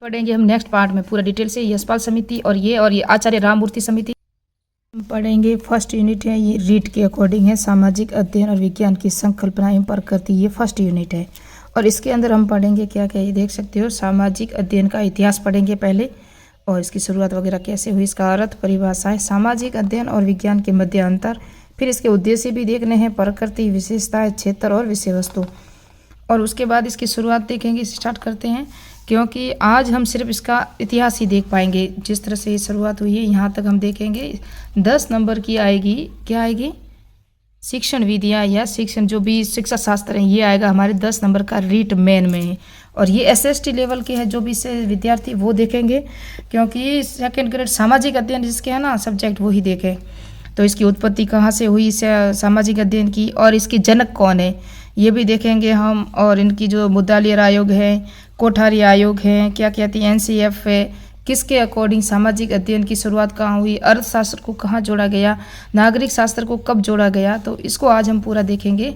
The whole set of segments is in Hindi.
पढ़ेंगे हम नेक्स्ट पार्ट में पूरा डिटेल से यशपाल समिति और ये आचार्य राममूर्ति समिति हम पढ़ेंगे। फर्स्ट यूनिट है, ये रीट के अकॉर्डिंग है, सामाजिक अध्ययन और विज्ञान की संकल्पना एवं प्रकृति, ये फर्स्ट यूनिट है। और इसके अंदर हम पढ़ेंगे क्या क्या, ये देख सकते हो। सामाजिक अध्ययन का इतिहास पढ़ेंगे पहले और इसकी शुरुआत वगैरह कैसे हुई, इसका अर्थ, परिभाषाएं, सामाजिक अध्ययन और विज्ञान के मध्य अंतर, फिर इसके उद्देश्य भी देखने हैं, प्रकृति, विशेषताएं, क्षेत्र और विषय वस्तु। और उसके बाद इसकी शुरुआत देखेंगे, स्टार्ट करते हैं, क्योंकि आज हम सिर्फ इसका इतिहास ही देख पाएंगे। जिस तरह से ये शुरुआत हुई है यहाँ तक हम देखेंगे। 10 नंबर की आएगी, क्या आएगी, शिक्षण विधियाँ या शिक्षण जो भी शिक्षा शास्त्र है, ये आएगा हमारे 10 नंबर का रीट मेन में है। और ये एसएसटी लेवल के है जो भी से विद्यार्थी वो देखेंगे, क्योंकि सेकेंड ग्रेड सामाजिक अध्ययन जिसके है ना सब्जेक्ट, वो ही देखें। तो इसकी उत्पत्ति कहाँ से हुई सामाजिक अध्ययन की, और इसके जनक कौन है ये भी देखेंगे हम। और इनकी जो मुद्दालियर आयोग है, कोठारी आयोग है, क्या कहती है, एनसीएफ है, किसके अकॉर्डिंग सामाजिक अध्ययन की शुरुआत कहाँ हुई, अर्थशास्त्र को कहाँ जोड़ा गया, नागरिक शास्त्र को कब जोड़ा गया, तो इसको आज हम पूरा देखेंगे।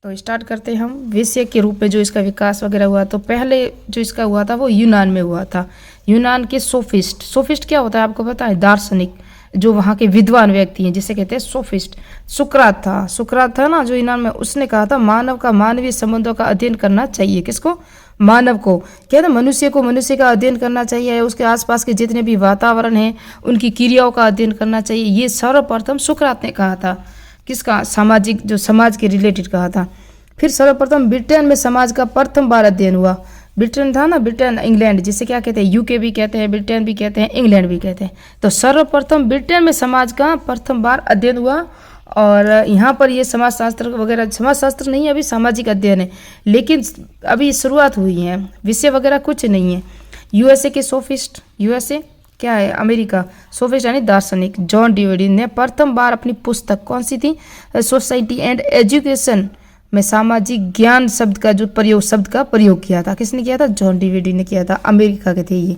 तो स्टार्ट करते हैं हम। विषय के रूप में जो इसका विकास वगैरह हुआ, तो पहले जो इसका हुआ था वो यूनान में हुआ था। यूनान के सोफिस्ट क्या होता है आपको पता है, दार्शनिक, जो वहाँ के विद्वान व्यक्ति हैं जिसे कहते हैं सोफिस्ट। सुकरात था ना जो यूनान में, उसने कहा था मानव का मानवीय संबंधों का अध्ययन करना चाहिए। किसको, मानव को, कहते मनुष्य को मनुष्य का अध्ययन करना चाहिए, उसके आसपास के जितने भी वातावरण हैं उनकी क्रियाओं का अध्ययन करना चाहिए। ये सर्वप्रथम सुकरात ने कहा था। किसका, सामाजिक, जो समाज के रिलेटेड कहा था। फिर सर्वप्रथम ब्रिटेन में समाज का प्रथम बार अध्ययन हुआ। ब्रिटेन था ना, ब्रिटेन, इंग्लैंड, जिसे क्या कहते हैं, यूके भी कहते हैं, ब्रिटेन भी कहते हैं, इंग्लैंड भी कहते हैं। तो सर्वप्रथम ब्रिटेन में समाज का प्रथम बार अध्ययन हुआ। और यहाँ पर ये समाजशास्त्र वगैरह, समाजशास्त्र नहीं है अभी, सामाजिक अध्ययन है, लेकिन अभी शुरुआत हुई है, विषय वगैरह कुछ नहीं है। यूएसए के सोफिस्ट, यूएसए क्या है, अमेरिका, सोफिस्ट यानी दार्शनिक, जॉन डिवेडी ने प्रथम बार अपनी पुस्तक कौन सी थी, सोसाइटी एंड एजुकेशन में सामाजिक ज्ञान शब्द का प्रयोग किया था। किसने किया था, जॉन डिवेडी ने किया था, अमेरिका के थे ये।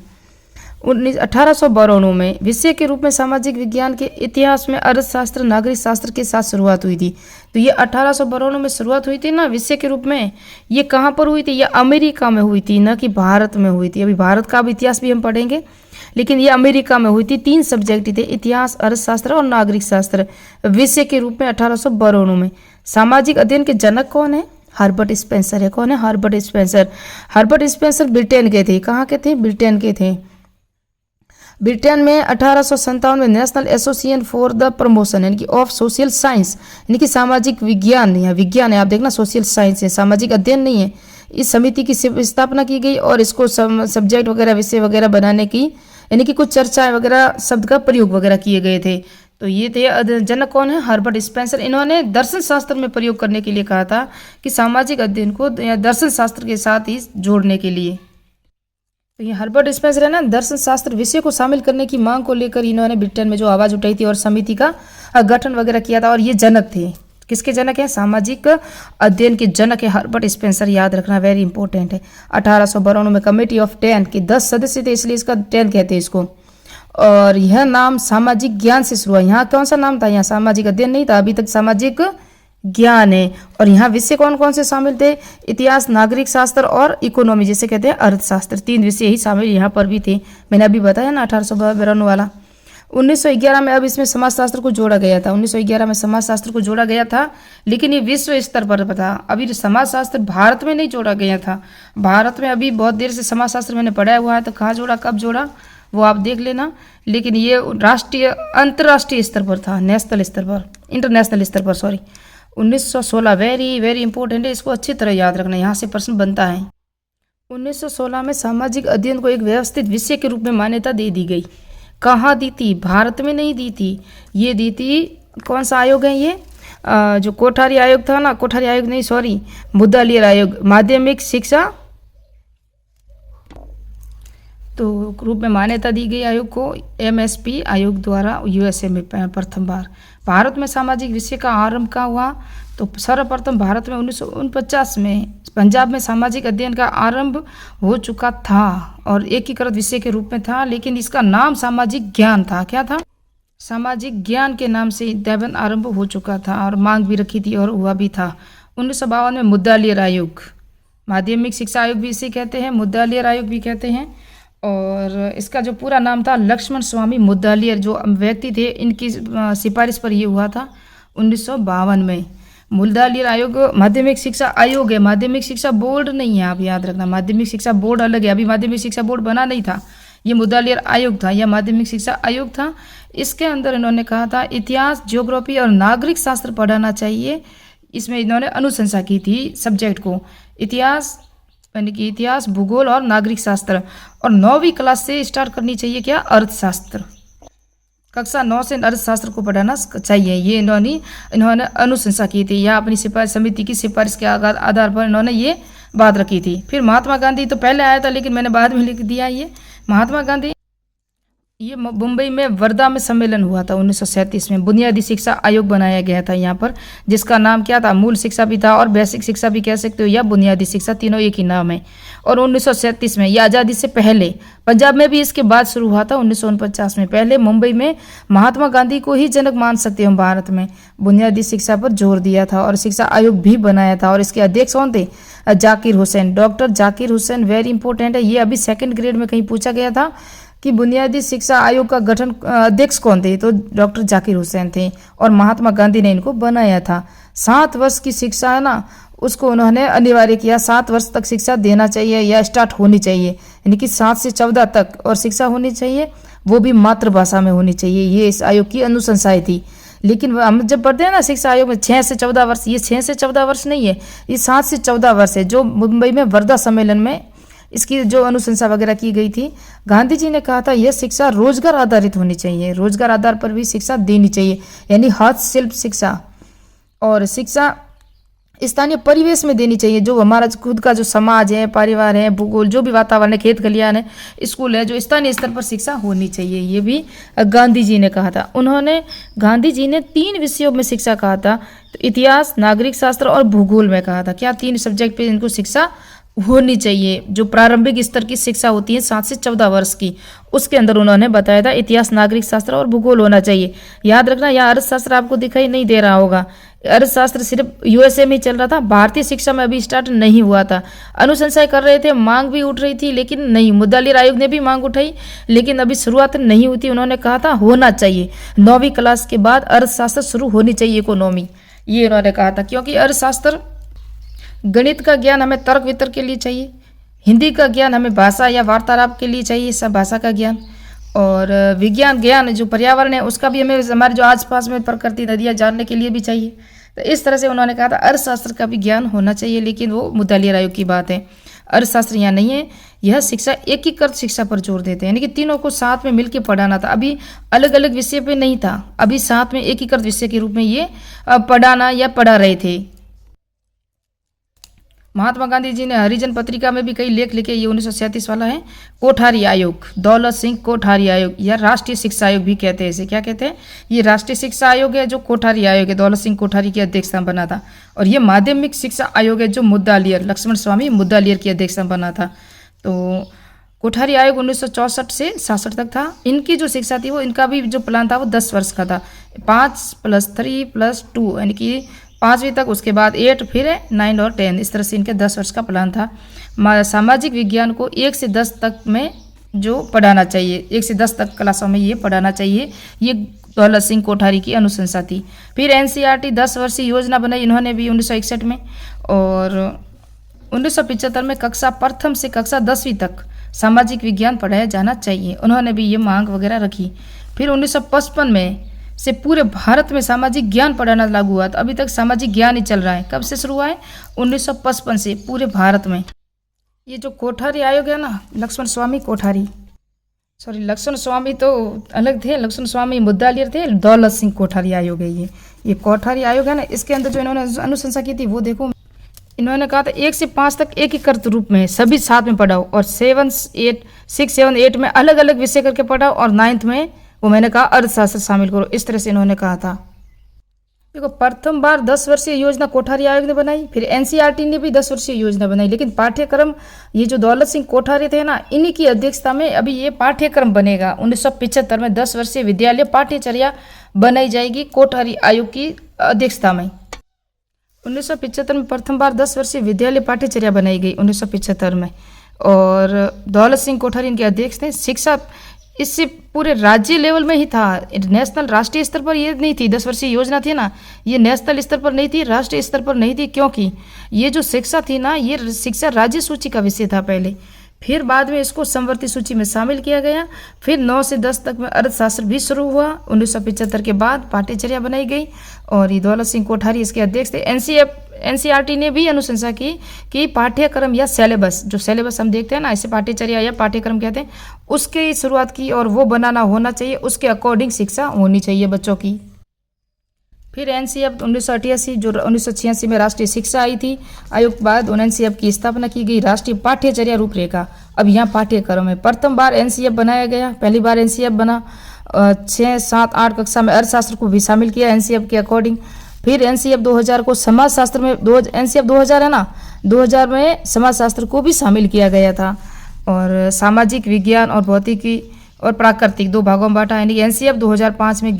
1892 में विषय के रूप में सामाजिक विज्ञान के इतिहास में अर्थशास्त्र, नागरिक शास्त्र के साथ शुरुआत हुई थी। तो ये 1892 में शुरुआत हुई थी ना विषय के रूप में, ये कहाँ पर हुई थी, ये अमेरिका में हुई थी, न कि भारत में हुई थी। अभी भारत का अब इतिहास भी हम पढ़ेंगे, लेकिन ये अमेरिका में हुई थी। 3 सब्जेक्ट थे, इतिहास, अर्थशास्त्र और नागरिक शास्त्र, विषय के रूप में 1892 में। सामाजिक अध्ययन के जनक कौन है, हर्बर्ट स्पेंसर है। कौन है, Herbert Spencer. Herbert Spencer Britain के थे। कहाँ के थे, ब्रिटेन के थे। ब्रिटेन में 1857 में national association for the promotion यानी कि ऑफ सोशल साइंस, यानी कि सामाजिक विज्ञान, या विज्ञान है, आप देखना सोशल साइंस है, सामाजिक अध्ययन नहीं है। इस समिति की स्थापना की गई और इसको सब्जेक्ट वगैरह, विषय वगैरह बनाने की, यानी कि कुछ चर्चाएं वगैरह, शब्द का प्रयोग वगैरह किए गए थे। तो ये थे जनक कौन है, हर्बर्ट स्पेंसर। इन्होंने दर्शन शास्त्र में प्रयोग करने के लिए कहा था कि सामाजिक अध्ययन को दर्शन शास्त्र के साथ ही जोड़ने के लिए। तो ये हर्बर्ट स्पेंसर है ना, दर्शन शास्त्र विषय को शामिल करने की मांग को लेकर इन्होंने ब्रिटेन में जो आवाज उठाई थी और समिति का गठन वगैरह किया था। और ये जनक थे, किसके जनक है, सामाजिक अध्ययन के जनक है हर्बर्ट स्पेंसर, याद रखना, वेरी इंपॉर्टेंट है। 1892 में कमेटी ऑफ 10 के 10 सदस्य थे, इसलिए इसका 10 कहते हैं इसको। और यह नाम सामाजिक ज्ञान से शुरू हुआ। यहाँ कौन सा नाम था, यहाँ सामाजिक अध्ययन नहीं था, अभी तक सामाजिक ज्ञान है। और यहाँ विषय कौन कौन से शामिल थे, इतिहास, नागरिक शास्त्र और इकोनॉमी, जिसे कहते हैं अर्थशास्त्र। 3 विषय ही शामिल यहाँ पर भी थे, मैंने अभी बताया ना 1892 वाला। 1911 में अब इसमें समाजशास्त्र को जोड़ा गया था। 1911 में समाजशास्त्र को जोड़ा गया था, लेकिन ये विश्व स्तर पर था। अभी समाजशास्त्र भारत में नहीं जोड़ा गया था। भारत में अभी बहुत देर से समाजशास्त्र मैंने पढ़ाया हुआ है, तो कहाँ जोड़ा, कब जोड़ा, वो आप देख लेना। लेकिन ये राष्ट्रीय, अंतर्राष्ट्रीय स्तर पर था, नेशनल स्तर पर, इंटरनेशनल स्तर पर, सॉरी। 1916 वेरी वेरी इंपॉर्टेंट है, इसको अच्छी तरह याद रखना, यहाँ से प्रश्न बनता है। 1916 में सामाजिक अध्ययन को एक व्यवस्थित विषय के रूप में मान्यता दे दी गई। कहाँ दी थी, भारत में नहीं दी थी, ये दी थी, कौन सा आयोग है ये, जो कोठारी आयोग था ना, कोठारी आयोग नहीं, सॉरी, मुद्दालियर आयोग, माध्यमिक शिक्षा तो रूप में मान्यता दी गई आयोग को, एमएसपी आयोग द्वारा यूएसए में प्रथम बार। भारत में सामाजिक विषय का आरंभ कहाँ हुआ, तो सर्वप्रथम भारत में 1949 में पंजाब में सामाजिक अध्ययन का आरंभ हो चुका था और एकीकृत विषय के रूप में था, लेकिन इसका नाम सामाजिक ज्ञान था। क्या था, सामाजिक ज्ञान के नाम से अध्ययन आरंभ हो चुका था और मांग भी रखी थी और हुआ भी था। 1952 में मुद्दालियर आयोग, माध्यमिक शिक्षा आयोग भी इसे कहते हैं, मुद्दालियर आयोग भी कहते हैं। और इसका जो पूरा नाम था लक्ष्मण स्वामी मुद्दालियर जो व्यक्ति थे, इनकी सिफारिश पर ये हुआ था 1952 में। मुद्दालियर आयोग माध्यमिक शिक्षा आयोग है, माध्यमिक शिक्षा बोर्ड नहीं है, आप याद रखना। माध्यमिक शिक्षा बोर्ड अलग है, अभी माध्यमिक शिक्षा बोर्ड बना नहीं था, ये मुद्दालियर आयोग था, यह माध्यमिक शिक्षा आयोग था। इसके अंदर इन्होंने कहा था इतिहास, ज्योग्राफी और नागरिक शास्त्र पढ़ाना चाहिए। इसमें इन्होंने अनुशंसा की थी सब्जेक्ट को, इतिहास यानी कि इतिहास, भूगोल और नागरिक शास्त्र। और 9वीं क्लास से स्टार्ट करनी चाहिए क्या, अर्थशास्त्र। कक्षा 9 से अर्थशास्त्र को पढ़ाना चाहिए, ये इन्होंने अनुशंसा की थी, या अपनी सिफारिश समिति की सिफारिश के आधार पर इन्होंने ये बात रखी थी। फिर महात्मा गांधी तो पहले आया था, लेकिन मैंने बाद में लिख दिया ये महात्मा गांधी। ये मुंबई में वर्धा में सम्मेलन हुआ था 1937 में, बुनियादी शिक्षा आयोग बनाया गया था यहाँ पर, जिसका नाम क्या था, मूल शिक्षा भी था और बेसिक शिक्षा भी कह सकते हो, या बुनियादी शिक्षा, तीनों एक ही नाम है। और 1937 में, यह आज़ादी से पहले, पंजाब में भी इसके बाद शुरू हुआ था 1949 में। पहले मुंबई में महात्मा गांधी को ही जनक मान सकते हो भारत में, बुनियादी शिक्षा पर जोर दिया था और शिक्षा आयोग भी बनाया था। और इसके अध्यक्ष कौन थे, Zakir Hussain, doctor Zakir Hussain, very important है, ये अभी 2nd ग्रेड में कहीं पूछा गया था कि बुनियादी शिक्षा आयोग का गठन अध्यक्ष कौन थे, तो डॉक्टर जाकिर हुसैन थे और महात्मा गांधी ने इनको बनाया था। 7 वर्ष की शिक्षा है ना, उसको उन्होंने अनिवार्य किया, 7 वर्ष तक शिक्षा देना चाहिए या स्टार्ट होनी चाहिए, यानी कि 7 से 14 तक, और शिक्षा होनी चाहिए वो भी मातृभाषा में होनी चाहिए, ये इस आयोग की अनुशंसाएं थी। लेकिन हम जब पढ़ते हैं ना शिक्षा आयोग में 6 से 14 वर्ष, ये 6 से 14 वर्ष नहीं है, ये 7 से 14 वर्ष है, जो मुंबई में वर्धा सम्मेलन में इसकी जो अनुशंसा वगैरह की गई थी। गांधी जी ने कहा था यह शिक्षा रोजगार आधारित होनी चाहिए, रोजगार आधार पर भी शिक्षा देनी चाहिए, यानी हस्तशिल्प शिक्षा। और शिक्षा स्थानीय परिवेश में देनी चाहिए, जो हमारा खुद का जो समाज है, परिवार है, भूगोल, जो भी वातावरण है, खेत खलियान है, स्कूल है, जो स्थानीय स्तर पर शिक्षा होनी चाहिए, ये भी गांधी जी ने कहा था। गांधी जी ने 3 विषयों में शिक्षा कहा था, तो इतिहास, नागरिक शास्त्र और भूगोल में कहा था। क्या 3 सब्जेक्ट पे इनको शिक्षा होनी चाहिए, जो प्रारंभिक स्तर की शिक्षा होती है 7 से 14 वर्ष की, उसके अंदर उन्होंने बताया था इतिहास, नागरिक शास्त्र और भूगोल होना चाहिए। याद रखना, यहाँ अर्थशास्त्र आपको दिखाई नहीं दे रहा होगा, अर्थशास्त्र सिर्फ यूएसए में ही चल रहा था, भारतीय शिक्षा में अभी स्टार्ट नहीं हुआ था। अनुशंसाएं कर रहे थे, मांग भी उठ रही थी, लेकिन नहीं, मुद्दालियर आयोग ने भी मांग उठाई, लेकिन अभी शुरुआत नहीं हुई थी। उन्होंने कहा था होना चाहिए, 9वीं क्लास के बाद अर्थशास्त्र शुरू होनी चाहिए, इकोनॉमी, ये उन्होंने कहा था। क्योंकि अर्थशास्त्र, गणित का ज्ञान हमें तर्क वितर्क के लिए चाहिए, हिंदी का ज्ञान हमें भाषा या वार्तालाप के लिए चाहिए, सब भाषा का ज्ञान, और विज्ञान ज्ञान जो पर्यावरण है उसका भी हमें, हमारे जो आसपास में प्रकृति, नदियाँ जानने के लिए भी चाहिए। तो इस तरह से उन्होंने कहा था अर्थशास्त्र का भी ज्ञान होना चाहिए, लेकिन वो मुद्दालियर आयोग की बात है, अर्थशास्त्र यहाँ नहीं है। यह शिक्षा एकीकृत शिक्षा पर जोर देते हैं, यानी कि तीनों को साथ में मिलकर पढ़ाना था, अभी अलग अलग विषय पे नहीं था, अभी साथ में एकीकृत विषय के रूप में ये पढ़ाना या पढ़ा रहे थे। महात्मा गांधी जी ने हरिजन पत्रिका में भी कई लेख लिखे, ये 1937 वाला है। कोठारी आयोग, दौलत सिंह कोठारी आयोग, या राष्ट्रीय शिक्षा आयोग भी कहते हैं इसे, क्या कहते हैं, ये राष्ट्रीय शिक्षा आयोग है, जो कोठारी आयोग है, दौलत सिंह कोठारी की अध्यक्षता में बना था। और ये माध्यमिक शिक्षा आयोग है, जो मुद्दालियर, लक्ष्मण स्वामी मुद्दालियर की अध्यक्षता में बना था। तो कोठारी आयोग 1964 से 66 तक था। इनकी जो शिक्षा थी वो, इनका भी जो प्लान था वो 10 वर्ष का था, 5 + 3 + 2, यानी कि 5वीं तक, उसके बाद 8, फिर 9 और 10, इस तरह से इनके 10 वर्ष का प्लान था। सामाजिक विज्ञान को 1 से 10 तक में जो पढ़ाना चाहिए, 1 से 10 तक क्लासों में ये पढ़ाना चाहिए, ये दौलत सिंह कोठारी की अनुशंसा थी। फिर एनसीईआरटी 10 वर्षीय योजना बनाई इन्होंने भी 1961 में, और 1975 में कक्षा प्रथम से कक्षा 10वीं तक सामाजिक विज्ञान पढ़ाया जाना चाहिए, उन्होंने भी ये मांग वगैरह रखी। फिर 1955 में से पूरे भारत में सामाजिक ज्ञान पढ़ाना लागू हुआ, तो अभी तक सामाजिक ज्ञान ही चल रहा है। कब से शुरू हुआ है, 1955 से पूरे भारत में। ये जो कोठारी आयोग है ना, लक्ष्मण स्वामी कोठारी, सॉरी लक्ष्मण स्वामी तो अलग थे, लक्ष्मण स्वामी मुद्दालियर थे, दौलत सिंह कोठारी आयोग है ये कोठारी आयोग है ना। इसके अंदर जो इन्होंने अनुशंसा की थी वो देखो, इन्होंने कहा था 1 से 5 तक एकीकृत रूप में सभी साथ में पढ़ाओ, और 6, 7, 8 में अलग अलग विषय करके पढ़ाओ, और 9th में वो मैंने कहा अर्थशास्त्र शामिल करो, इस तरह से इन्होंने कहा था। देखो, प्रथम बार 10 वर्षीय योजना कोठारी आयोग ने बनाई, फिर एनसीईआरटी ने भी 10 वर्षीय योजना बनाई, लेकिन पाठ्यक्रम ये जो दौलत सिंह कोठारी थे ना, इन्हीं की अध्यक्षता में अभी ये पाठ्यक्रम बनेगा। 1975 में 10 वर्षीय विद्यालय पाठ्यचर्या बनाई जाएगी कोठारी आयोग की अध्यक्षता में। 1975 में प्रथम बार 10 वर्षीय विद्यालय पाठ्यचर्या बनाई गई 1975 में, और दौलत सिंह कोठारी इनके अध्यक्ष थे। शिक्षा इससे पूरे राज्य लेवल में ही था, नेशनल राष्ट्रीय स्तर पर ये नहीं थी। 10 वर्षीय योजना थी ना, ये नेशनल स्तर पर नहीं थी, राष्ट्रीय स्तर पर नहीं थी, क्योंकि ये जो शिक्षा थी ना, ये शिक्षा राज्य सूची का विषय था पहले। फिर बाद में इसको समवर्ती सूची में शामिल किया गया। फिर 9 से 10 तक में अर्थशास्त्र भी शुरू हुआ। 1975 के बाद पाठ्यचर्या बनाई गई और ये दौलत सिंह कोठारी इसके अध्यक्ष थे। एनसीईआरटी ने भी अनुशंसा की कि पाठ्यक्रम या सिलेबस, जो सिलेबस हम देखते हैं ना, इसे पाठ्यचर्या या पाठ्यक्रम कहते हैं, उसकी शुरुआत की और वो बनाना होना चाहिए, उसके अकॉर्डिंग शिक्षा होनी चाहिए बच्चों की। फिर एनसीएफ 1988, जो 1986 में राष्ट्रीय शिक्षा आई थी, आयोग के बाद एनसीएफ की स्थापना की गई। राष्ट्रीय पाठ्यचर्या रूपरेखा, अब यहाँ पाठ्यक्रम है। प्रथम बार एनसीएफ बनाया गया, पहली बार एनसीएफ बना 6, 7, 8 कक्षा में अर्थशास्त्र को भी शामिल किया एनसीएफ के अकॉर्डिंग। फिर एनसीएफ 2000 को समाजशास्त्र में, एनसीएफ 2000 है ना, 2000 में समाजशास्त्र को भी शामिल किया गया था, और सामाजिक विज्ञान और भौतिकी और प्राकृतिक 2 भागों में बांटा। यानी एनसीएफ 2005 में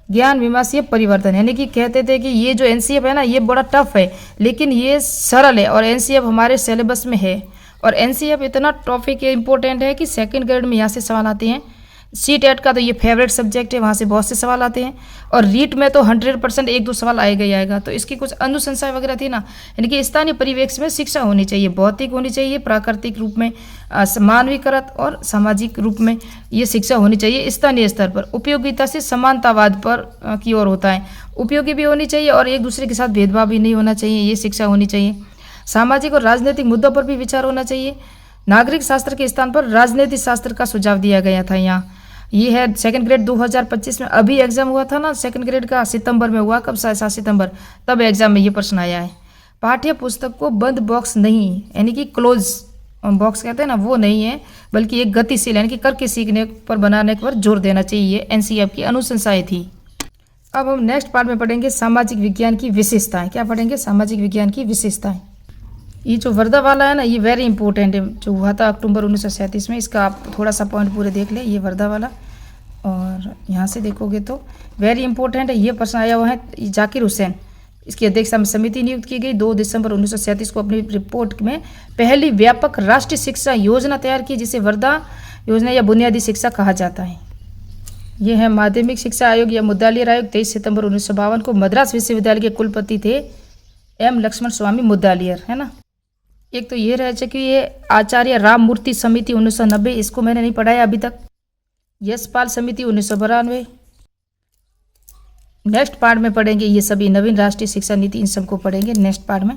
ज्ञान विमर्शीय परिवर्तन, यानी कि कहते थे कि ये जो एनसीएफ है ना, ये बड़ा टफ है, लेकिन ये सरल है और एनसीएफ हमारे सिलेबस में है। और एनसीएफ इतना टॉपिक इंपॉर्टेंट है कि सेकंड ग्रेड में यहाँ से सवाल आते हैं। सीटेट का तो ये फेवरेट सब्जेक्ट है, वहाँ से बहुत से सवाल आते हैं, और रीट में तो 100% 1-2 सवाल आएगा ही आएगा। तो इसकी कुछ अनुशंसा वगैरह थी ना, यानी कि स्थानीय परिवेश में शिक्षा होनी चाहिए, भौतिक होनी चाहिए, प्राकृतिक रूप में, मानवीकृत और सामाजिक रूप में ये शिक्षा होनी चाहिए स्थानीय स्तर पर। उपयोगिता से समानतावाद पर की ओर होता है, उपयोगी भी होनी चाहिए और एक दूसरे के साथ भेदभाव भी नहीं होना चाहिए, ये शिक्षा होनी चाहिए। सामाजिक और राजनीतिक मुद्दों पर भी विचार होना चाहिए। नागरिक शास्त्र के स्थान पर राजनीतिक शास्त्र का सुझाव दिया गया था यहाँ। ये है सेकंड ग्रेड 2025 में, अभी एग्जाम हुआ था ना सेकंड ग्रेड का, सितंबर में हुआ, कब 7 सितंबर, तब एग्जाम में ये प्रश्न आया है। पाठ्य पुस्तक को बंद बॉक्स नहीं, यानी कि क्लोज बॉक्स कहते हैं ना, वो नहीं है, बल्कि एक गतिशील, यानी कि करके सीखने पर बनाने पर जोर देना चाहिए। एनसीईआरटी की अनुशंसाएं थी। अब हम नेक्स्ट पार्ट में पढ़ेंगे सामाजिक विज्ञान की विशेषताएं। क्या पढ़ेंगे? सामाजिक विज्ञान की विशेषताएं। ये जो वर्धा वाला है ना, ये वेरी इंपॉर्टेंट है, जो हुआ था अक्टूबर 1937 में। इसका आप थोड़ा सा पॉइंट पूरे देख ले, ये वर्धा वाला, और यहाँ से देखोगे तो वेरी इंपॉर्टेंट है। ये प्रश्न आया हुआ है। जाकिर हुसैन, इसकी अध्यक्षता में समिति नियुक्त की गई। 2 दिसंबर 1937 को अपनी रिपोर्ट में पहली व्यापक राष्ट्रीय शिक्षा योजना तैयार की, जिसे वर्धा योजना या बुनियादी शिक्षा कहा जाता है। ये है माध्यमिक शिक्षा आयोग या मुद्दालियर आयोग। 23 सितंबर 1952 को मद्रास विश्वविद्यालय के कुलपति थे एम लक्ष्मण स्वामी मुद्दालियर, है ना। एक तो ये रह चुकी है आचार्य राममूर्ति समिति 1990, इसको मैंने नहीं पढ़ाया अभी तक। यशपाल समिति 1992। नेक्स्ट पार्ट में पढ़ेंगे ये सभी नवीन राष्ट्रीय शिक्षा नीति, इन सबको पढ़ेंगे नेक्स्ट पार्ट में।